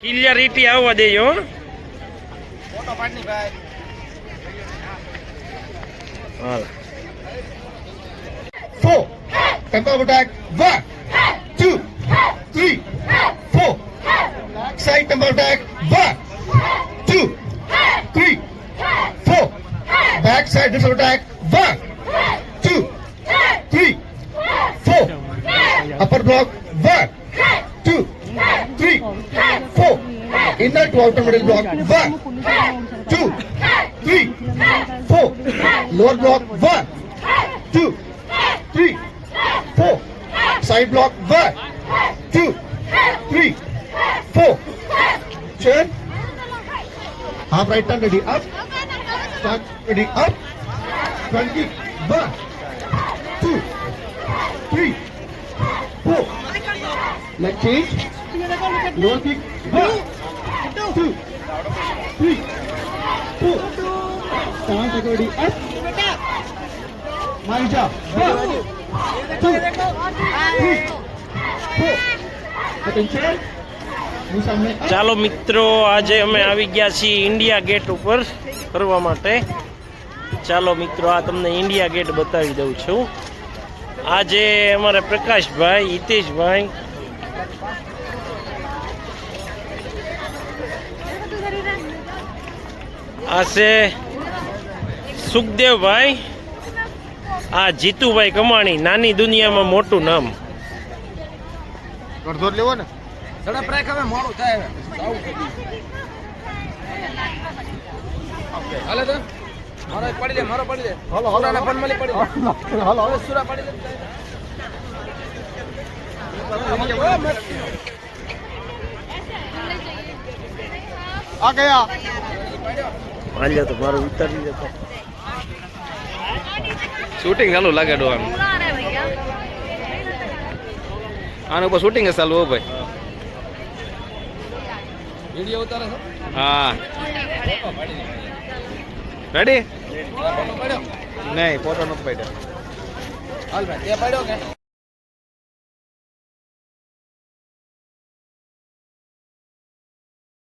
Clarity આવવા દેજો. Photo પાડની ભાઈ. હાલ 4 tempo attack 1 2 3 4 side tempo attack 1 2 3 4 back side tempo attack 1 2 3 4 upper block 1 2 3 4 inner to outer middle block 1 2 3 4 lower block 1 2 3 4 side block 1 2 3 4 turn half right turn ready up start ready up 20 1 2 3 4 leg change lower kick 1 2 3 4 start ready up Marija 1 2 3 4 attention ચાલો મિત્રો, આજે અમે આવી ગયા છીએ India gate ઉપર ફરવા માટે. ચાલો મિત્રો, આ તમને ઇન્ડિયા ગેટ બતાવી દઉં છું. આજે અમારે પ્રકાશભાઈ, હિતેશભાઈ, આ છે સુખદેવભાઈ, આ જીતુભાઈ કમાણી, નાની દુનિયામાં મોટું નામ. અડધો લેવો ને ઝડપ રાખ, હવે મોડું થાય. હાલે તો મારો પડી દે, મારો પડી દે. હાલો હાલો ના ફોન મળી પડી. હાલો હવે સુરા પડી દે. આ ગયા હાલ્યો તો મારું ઉતારી જતો. શૂટિંગ ચાલુ લાગે ડોવાનું. આના ઉપર શૂટિંગ ચાલુ હો ભાઈ. વિડિયો ઉતારે છે? હા. રેડી? નહીં, ફોટો નથી પાડ્યો. હાલ ભાઈ, તે પાડ્યો કે?